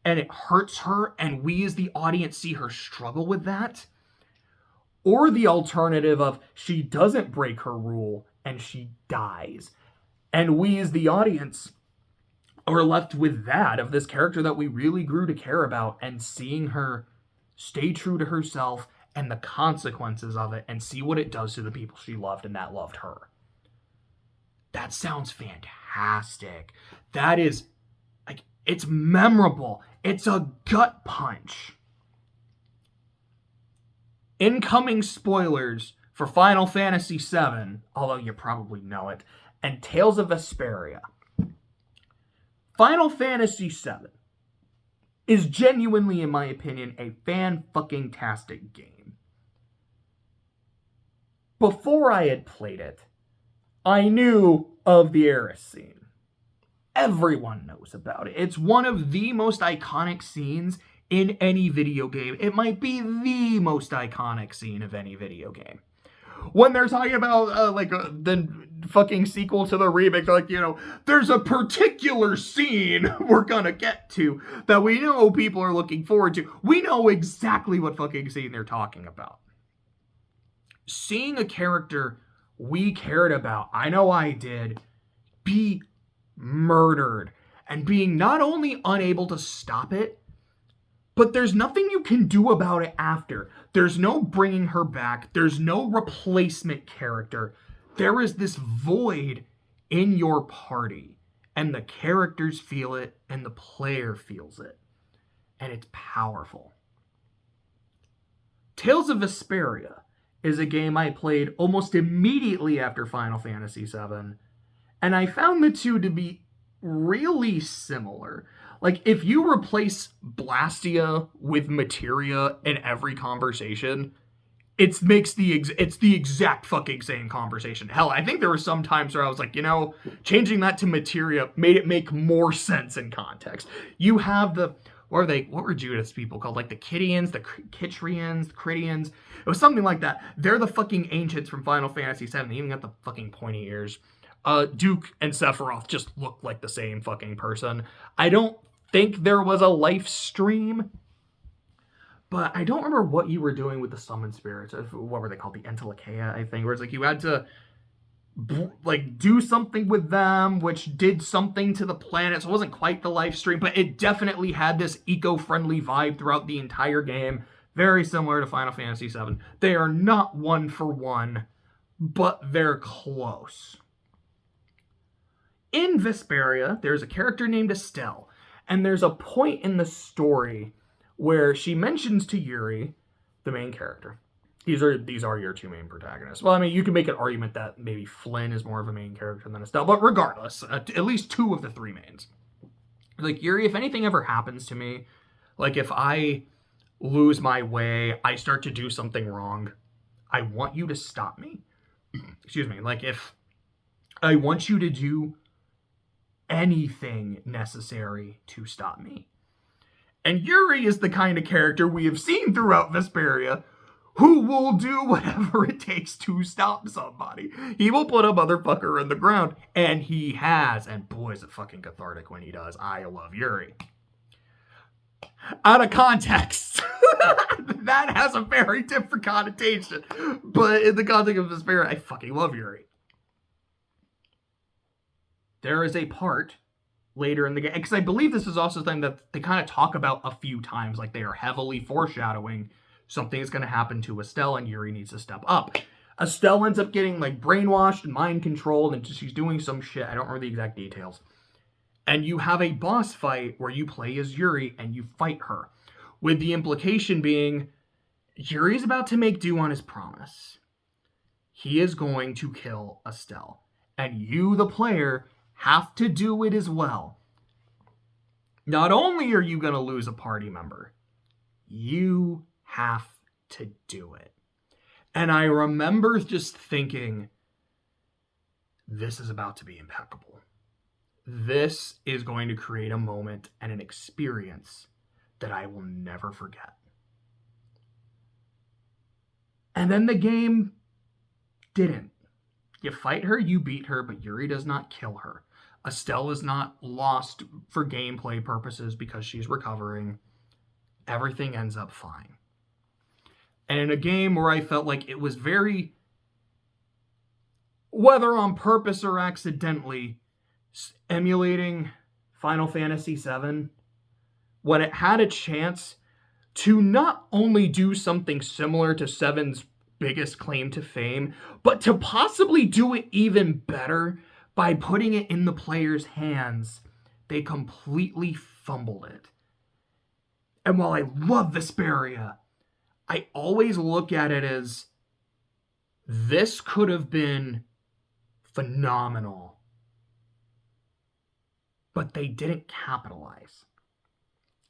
and it hurts her and we as the audience see her struggle with that. Or the alternative of she doesn't break her rule and she dies. And we as the audience are left with that, of this character that we really grew to care about, and seeing her stay true to herself and the consequences of it, and see what it does to the people she loved and that loved her. That sounds fantastic. That is, it's memorable. It's a gut punch. Incoming spoilers for Final Fantasy VII, although you probably know it, and Tales of Vesperia. Final Fantasy VII is genuinely, in my opinion, a fan-fucking-tastic game. Before I had played it, I knew of the Eris scene. Everyone knows about it. It's one of the most iconic scenes in any video game. It might be the most iconic scene of any video game. When they're talking about, the fucking sequel to the remake, like, there's a particular scene we're gonna get to that we know people are looking forward to. We know exactly what fucking scene they're talking about. Seeing a character we cared about, I know I did, be murdered, and being not only unable to stop it, but there's nothing you can do about it after. There's no bringing her back. There's no replacement character. There is this void in your party, and the characters feel it, and the player feels it, and it's powerful. Tales of Vesperia is a game I played almost immediately after Final Fantasy VII, and I found the two to be really similar. Like, if you replace Blastia with Materia in every conversation, it's the exact fucking same conversation. Hell, I think there were some times where I was like, changing that to Materia made it make more sense in context. You have what were Judas people called? Like the Kidians, the Kitrians, the Critians. It was something like that. They're the fucking ancients from Final Fantasy VII. They even got the fucking pointy ears. Duke and Sephiroth just look like the same fucking person. I don't think there was a life stream, but I don't remember what you were doing with the summon spirits. What were they called? The Entelikeia, I think. Where it's like you had to do something with them, which did something to the planet. So it wasn't quite the life stream, but it definitely had this eco-friendly vibe throughout the entire game. Very similar to Final Fantasy VII. They are not one for one, but they're close. In Vesperia, there's a character named Estelle, and there's a point in the story where she mentions to Yuri, the main character. These are your two main protagonists. Well, I mean, you can make an argument that maybe Flynn is more of a main character than Estelle, but regardless, at least two of the three mains. Like, Yuri, if anything ever happens to me, like if I lose my way, I start to do something wrong, I want you to stop me. Excuse me. Like, if I want you to do anything necessary to stop me. And Yuri is the kind of character we have seen throughout Vesperia who will do whatever it takes to stop somebody. He will put a motherfucker in the ground, and he has, and boy is it fucking cathartic when he does. I love Yuri. Out of context, that has a very different connotation, but in the context of Vesperia, I fucking love Yuri. There is a part later in the game, because I believe this is also something that they kind of talk about a few times, like they are heavily foreshadowing something is going to happen to Estelle, and Yuri needs to step up. Estelle ends up getting brainwashed and mind controlled, and she's doing some shit. I don't remember the exact details. And you have a boss fight where you play as Yuri and you fight her, with the implication being Yuri's about to make do on his promise. He is going to kill Estelle, and you, the player, have to do it as well. Not only are you going to lose a party member, you have to do it. And I remember just thinking, this is about to be impeccable. This is going to create a moment and an experience that I will never forget. And then the game didn't. You fight her, you beat her, but Yuri does not kill her. Estelle is not lost for gameplay purposes because she's recovering. Everything ends up fine. And in a game where I felt like it was very, whether on purpose or accidentally, emulating Final Fantasy VII, when it had a chance to not only do something similar to VII's biggest claim to fame, but to possibly do it even better by putting it in the player's hands, they completely fumbled it. And while I love Vesperia, I always look at it as this could have been phenomenal, but they didn't capitalize.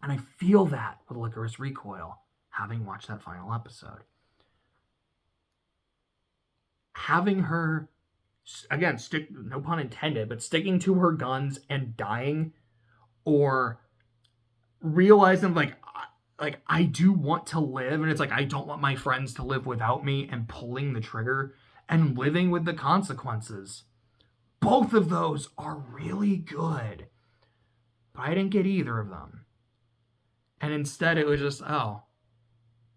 And I feel that with Lycoris Recoil, having watched that final episode. Having her, again, stick, no pun intended, but sticking to her guns and dying, or realizing like I do want to live, and it's like I don't want my friends to live without me, and pulling the trigger and living with the consequences. Both of those are really good. But I didn't get either of them. And instead it was just, oh,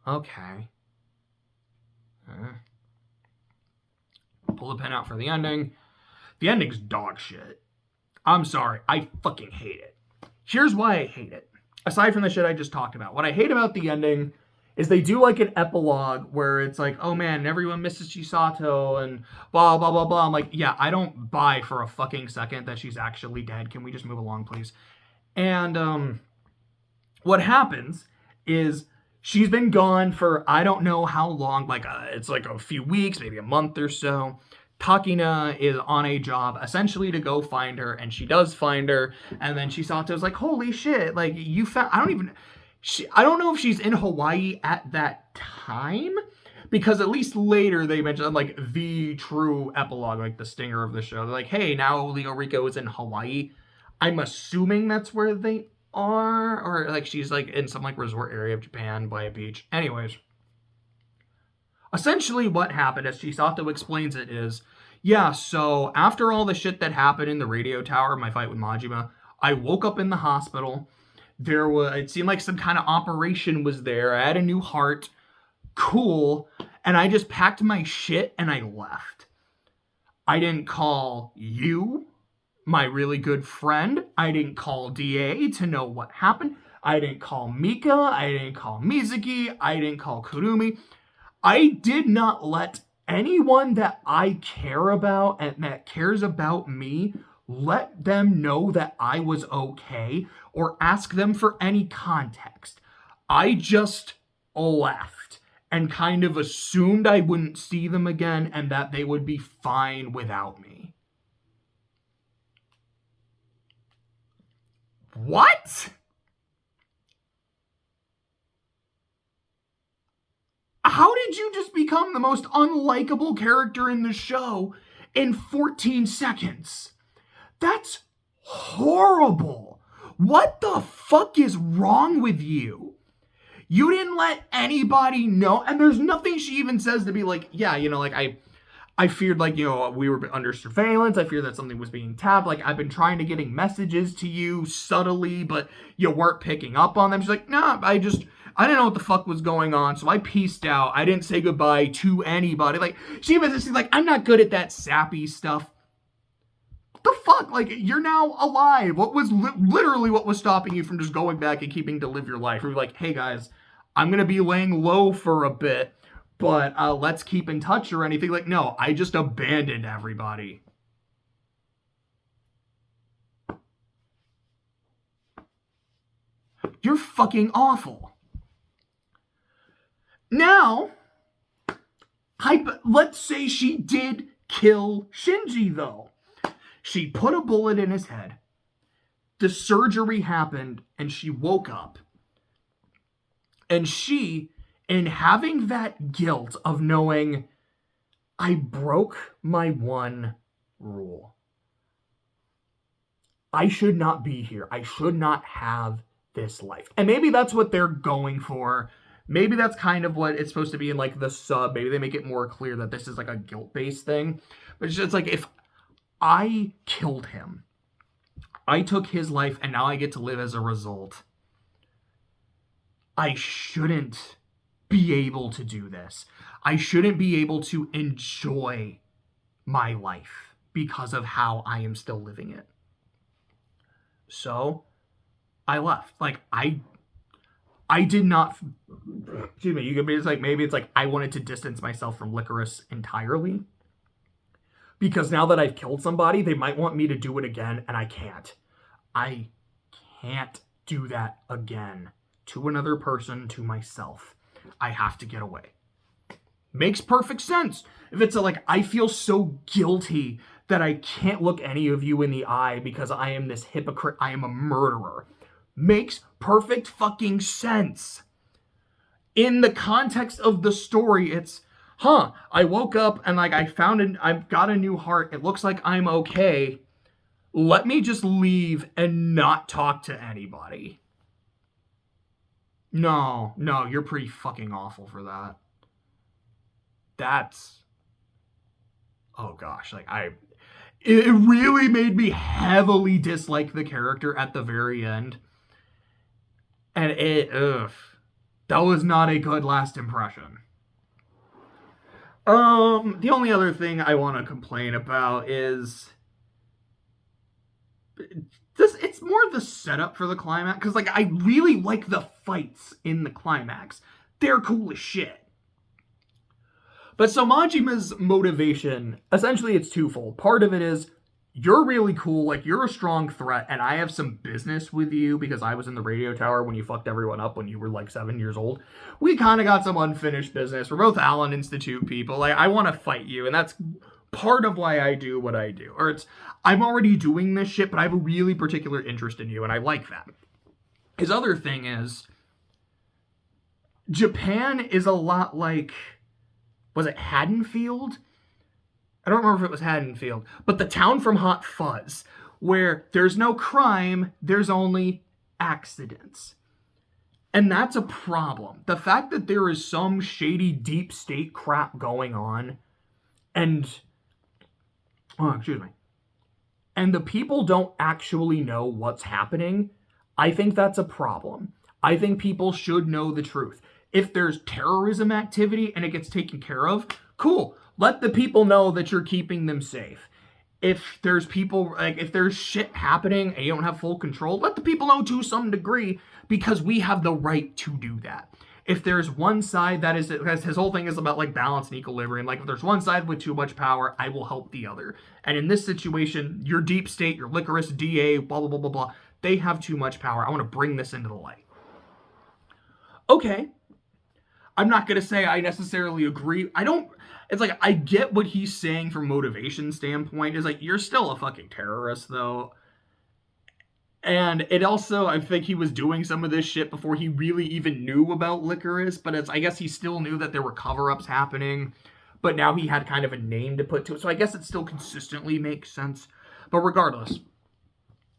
okay. Pull the pin out for the ending. The ending's dog shit. I'm sorry. I fucking hate it. Here's why I hate it. Aside from the shit I just talked about. What I hate about the ending is they do like an epilogue where it's like, oh man, everyone misses Chisato and blah, blah, blah, blah. I'm like, yeah, I don't buy for a fucking second that she's actually dead. Can we just move along, please? And what happens is she's been gone for I don't know how long, like it's like a few weeks, maybe a month or so. Takina is on a job essentially to go find her, and she does find her, and then Chisato's like, holy shit, like you found, I don't know if she's in Hawaii at that time, because at least later they mentioned like the true epilogue, like the stinger of the show. They're like, hey, now LycoReco is in Hawaii. I'm assuming that's where they are, or like she's like in some like resort area of Japan by a beach. Anyways, essentially what happened, as Chisato explains it, is, yeah, so after all the shit that happened in the radio tower, my fight with Majima, I woke up in the hospital. It seemed like some kind of operation was there. I had a new heart. Cool. And I just packed my shit and I left. I didn't call you, my really good friend. I didn't call DA to know what happened. I didn't call Mika. I didn't call Mizuki. I didn't call Kurumi. I did not let anyone that I care about and that cares about me let them know that I was okay or ask them for any context. I just left and kind of assumed I wouldn't see them again and that they would be fine without me. What? How did you just become the most unlikable character in the show in 14 seconds? That's horrible. What the fuck is wrong with you? You didn't let anybody know, and there's nothing she even says to be like, yeah, you know, like I feared, like, you know, we were under surveillance. I feared that something was being tapped. Like, I've been trying to getting messages to you subtly, but you weren't picking up on them. She's like, nah, I didn't know what the fuck was going on, so I peaced out. I didn't say goodbye to anybody. Like, she was just like, I'm not good at that sappy stuff. What the fuck? Like, you're now alive. What was literally what was stopping you from just going back and keeping to live your life? You're like, hey guys, I'm going to be laying low for a bit, but let's keep in touch or anything. Like, no, I just abandoned everybody. You're fucking awful. Now, let's say she did kill Shinji, though. She put a bullet in his head. The surgery happened, and she woke up. And she, in having that guilt of knowing, I broke my one rule. I should not be here. I should not have this life. And maybe that's what they're going for. Maybe that's kind of what it's supposed to be in like the sub. Maybe they make it more clear that this is like a guilt-based thing. But it's just like, if I killed him, I took his life, and now I get to live as a result, I shouldn't be able to do this. I shouldn't be able to enjoy my life because of how I am still living it. So I left. Like, I did not, excuse me, you could be, it's like, maybe it's like I wanted to distance myself from Lycoris entirely. Because now that I've killed somebody, they might want me to do it again, and I can't. I can't do that again. To another person, to myself. I have to get away. Makes perfect sense. If it's like, I feel so guilty that I can't look any of you in the eye because I am this hypocrite, I am a murderer. makes perfect fucking sense. In the context of the story, it's, I woke up and like I've got a new heart. It looks like I'm okay. Let me just leave and not talk to anybody. No, you're pretty fucking awful for that. Oh gosh, like it really made me heavily dislike the character at the very end. And that was not a good last impression. The only other thing I want to complain about is it's more the setup for the climax, because like I really like the fights in the climax. They're cool as shit. But so Majima's motivation, essentially it's twofold. Part of it is, you're really cool, like you're a strong threat, and I have some business with you because I was in the radio tower when you fucked everyone up when you were like 7 years old. We kind of got some unfinished business. We're both Allen Institute people. Like, I want to fight you, and that's part of why I do what I do. Or I'm already doing this shit, but I have a really particular interest in you, and I like that. His other thing is, Japan is a lot like, was it Haddonfield? I don't remember if it was Haddonfield, but the town from Hot Fuzz, where there's no crime, there's only accidents. And that's a problem. The fact that there is some shady deep state crap going on, and the people don't actually know what's happening, I think that's a problem. I think people should know the truth. If there's terrorism activity and it gets taken care of, cool. Let the people know that you're keeping them safe. If there's if there's shit happening and you don't have full control, let the people know to some degree, because we have the right to do that. If there's one side that is, because his whole thing is about like balance and equilibrium, like if there's one side with too much power, I will help the other. And in this situation, your deep state, your Lycoris, DA, blah, blah, blah, blah, blah, they have too much power. I want to bring this into the light. Okay. I'm not going to say I necessarily agree. It's like, I get what he's saying from motivation standpoint. Is like, you're still a fucking terrorist, though. And it also, I think he was doing some of this shit before he really even knew about Lycoris, but I guess he still knew that there were cover-ups happening, but now he had kind of a name to put to it, so I guess it still consistently makes sense. But regardless,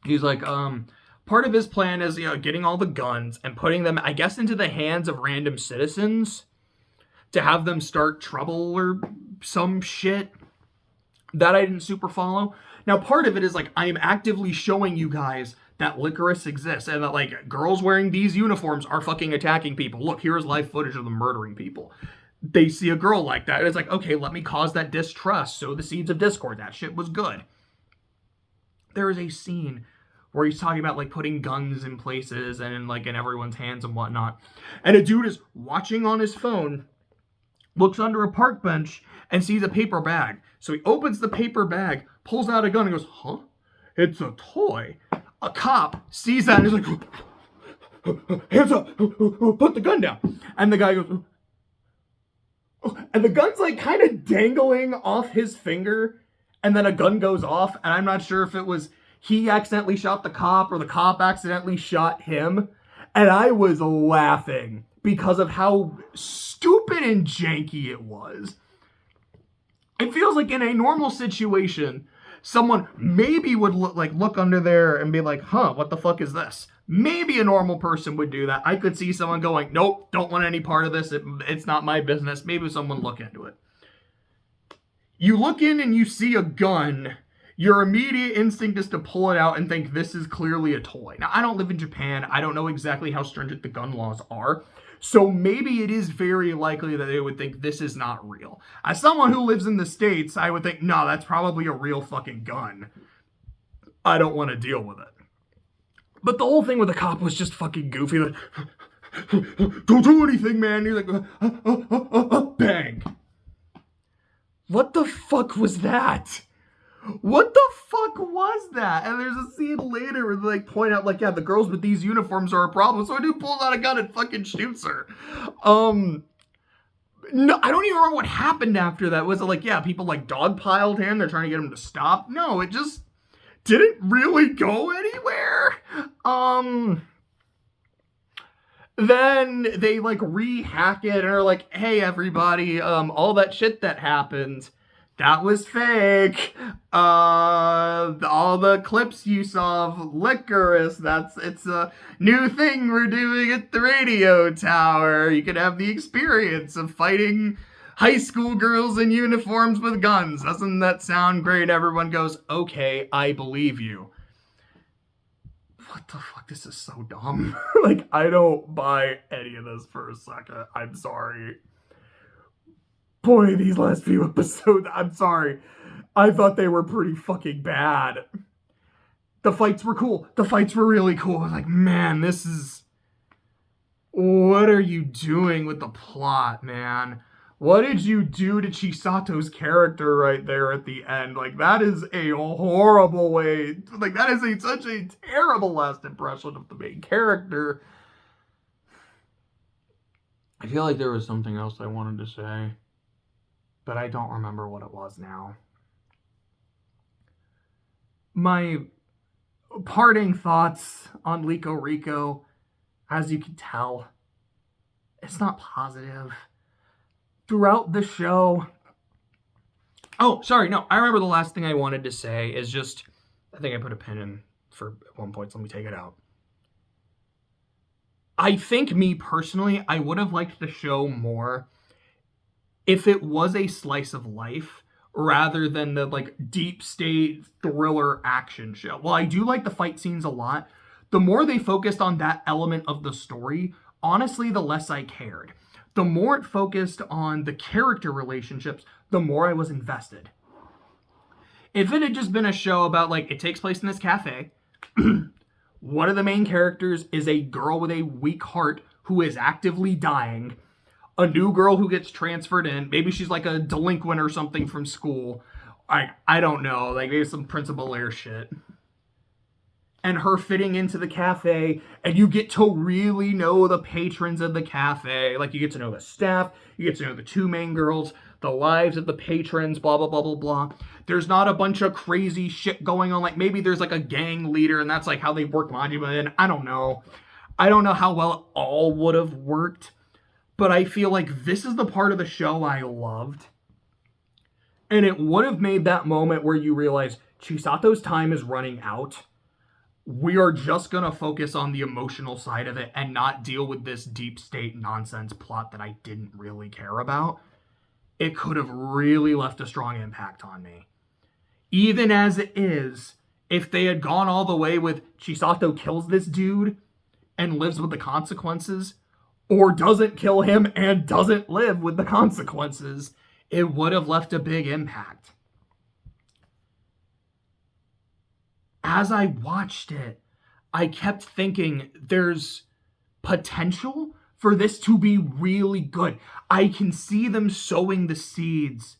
he's like, part of his plan is, getting all the guns and putting them, I guess, into the hands of random citizens to have them start trouble or some shit. That I didn't super follow. Now, part of it is like, I am actively showing you guys that Lycoris exists and that like girls wearing these uniforms are fucking attacking people. Look, here's live footage of them murdering people. They see a girl like that. It's like, okay, let me cause that distrust. Sow the seeds of discord. That shit was good. There is a scene where he's talking about like putting guns in places and in everyone's hands and whatnot. And a dude is watching on his phone, looks under a park bench and sees a paper bag. So he opens the paper bag, pulls out a gun and goes, huh? It's a toy. A cop sees that and is like, hands up, put the gun down. And the guy goes, and the gun's like kind of dangling off his finger. And then a gun goes off. And I'm not sure if it was he accidentally shot the cop or the cop accidentally shot him. And I was laughing because of how stupid and janky it was. It feels like in a normal situation, someone maybe would look under there and be like, huh, what the fuck is this? Maybe a normal person would do that. I could see someone going, nope, don't want any part of this. It's not my business. Maybe someone look into it. You look in and you see a gun. Your immediate instinct is to pull it out and think this is clearly a toy. Now, I don't live in Japan. I don't know exactly how stringent the gun laws are. So maybe it is very likely that they would think this is not real. As someone who lives in the States, I would think, no, that's probably a real fucking gun. I don't want to deal with it. But the whole thing with the cop was just fucking goofy. Like, don't do anything, man. You're like, bang. What the fuck was that? What the fuck was that? And there's a scene later where they point out, yeah, the girls with these uniforms are a problem. So a dude pulls out a gun and fucking shoots her. No, I don't even remember what happened after that. Was it yeah, people dogpiled him? They're trying to get him to stop? No, it just didn't really go anywhere. then they like rehack it and are like, hey everybody, all that shit that happened, that was fake. All the clips you saw of Lycoris, it's a new thing we're doing at the radio tower. You can have the experience of fighting high school girls in uniforms with guns. Doesn't that sound great? Everyone goes, okay, I believe you. What the fuck? This is so dumb. Like, I don't buy any of this for a second. I'm sorry. Boy, these last few episodes, I'm sorry. I thought they were pretty fucking bad. The fights were cool. The fights were really cool. I was like, man, this is... What are you doing with the plot, man? What did you do to Chisato's character right there at the end? Like, that is a horrible way... Like, that is such a terrible last impression of the main character. I feel like there was something else I wanted to say, but I don't remember what it was now. My parting thoughts on LycoReco, as you can tell, it's not positive. Throughout the show... Oh, sorry, no, I remember the last thing I wanted to say is just... I think I put a pin in for at one point, so let me take it out. I think, me personally, I would have liked the show more if it was a slice of life rather than the like deep state thriller action show. While I do like the fight scenes a lot, the more they focused on that element of the story, honestly, the less I cared. The more it focused on the character relationships, the more I was invested. If it had just been a show about, like, it takes place in this cafe, one of the main characters is a girl with a weak heart who is actively dying, a new girl who gets transferred in, maybe she's like a delinquent or something from school, I don't know, like maybe some Principal Lair shit, and her fitting into the cafe, and you get to really know the patrons of the cafe. Like, you get to know the staff, you get to know the two main girls, the lives of the patrons, blah, blah, blah, blah, blah. There's not a bunch of crazy shit going on. Like, maybe there's like a gang leader, and that's like how they work Majima in. I don't know. I don't know how well it all would have worked, but I feel like this is the part of the show I loved. And it would have made that moment where you realize Chisato's time is running out. We are just going to focus on the emotional side of it and not deal with this deep state nonsense plot that I didn't really care about. It could have really left a strong impact on me. Even as it is, if they had gone all the way with Chisato kills this dude and lives with the consequences, or doesn't kill him and doesn't live with the consequences, it would have left a big impact. As I watched it, I kept thinking there's potential for this to be really good. I can see them sowing the seeds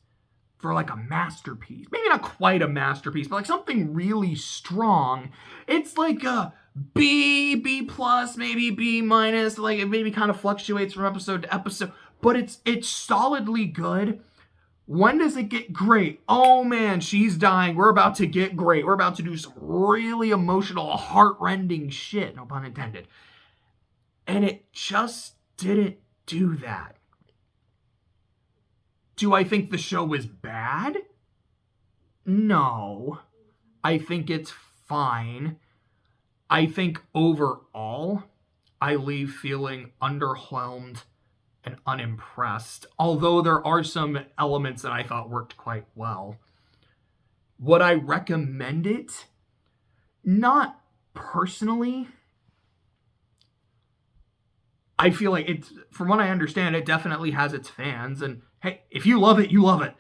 for like a masterpiece. Maybe not quite a masterpiece, but like something really strong. It's like a B plus, maybe B minus. Like, it maybe kind of fluctuates from episode to episode, but it's solidly good. When does it get great? Oh man, she's dying. We're about to get great. We're about to do some really emotional, heart-rending shit. No pun intended. And it just didn't do that. Do I think the show is bad? No. I think it's fine. I think overall, I leave feeling underwhelmed and unimpressed, although there are some elements that I thought worked quite well. Would I recommend it? Not personally. I feel like it's, from what I understand, it definitely has its fans, and hey, if you love it, you love it.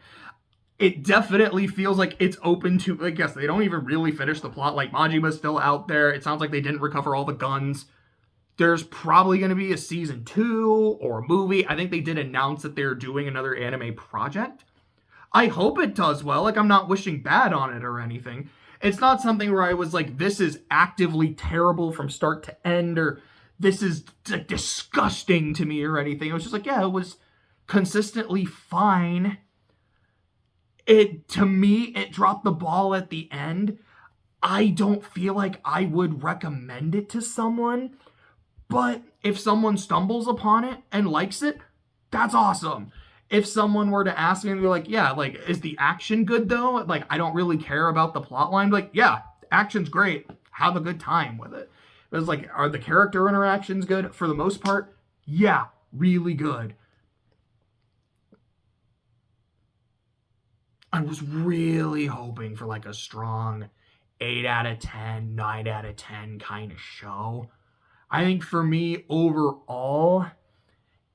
It definitely feels like it's open to, I guess they don't even really finish the plot. Like, Majima's still out there. It sounds like they didn't recover all the guns. There's probably going to be a season 2 or a movie. I think they did announce that they're doing another anime project. I hope it does well. Like, I'm not wishing bad on it or anything. It's not something where I was like, this is actively terrible from start to end, or this is disgusting to me or anything. It was just like, yeah, it was consistently fine. To me, it dropped the ball at the end. I don't feel like I would recommend it to someone. But if someone stumbles upon it and likes it, that's awesome. If someone were to ask me and be like, yeah, like, is the action good though? Like, I don't really care about the plot line. Like, yeah, action's great. Have a good time with it. It was like, are the character interactions good? For the most part, yeah, really good. I was really hoping for like a strong 8 out of 10, 9 out of 10 kind of show. I think for me, overall,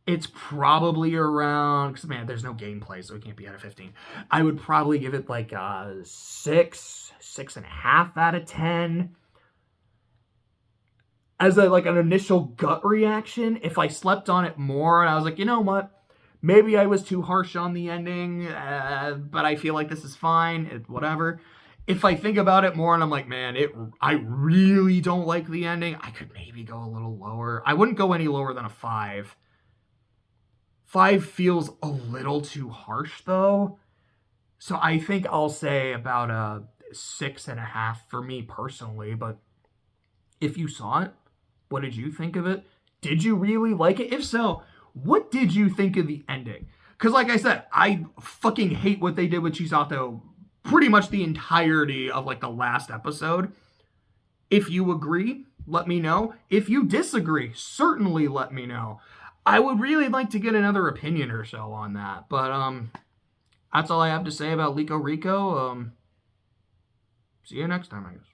it's probably around, because man, there's no gameplay, so it can't be out of 15. I would probably give it like a 6.5 out of 10. As a, like an initial gut reaction, if I slept on it more and I was like, you know what? Maybe I was too harsh on the ending, but I feel like this is fine, whatever. If I think about it more and I'm like, man, I really don't like the ending, I could maybe go a little lower. I wouldn't go any lower than a 5. 5 feels a little too harsh, though. So I think I'll say about a 6.5 for me personally. But if you saw it, what did you think of it? Did you really like it? If so, what did you think of the ending? Because like I said, I fucking hate what they did with Chisato pretty much the entirety of like the last episode. If you agree, let me know. If you disagree, certainly let me know. I would really like to get another opinion or so on that. But that's all I have to say about LycoReco. See you next time, I guess.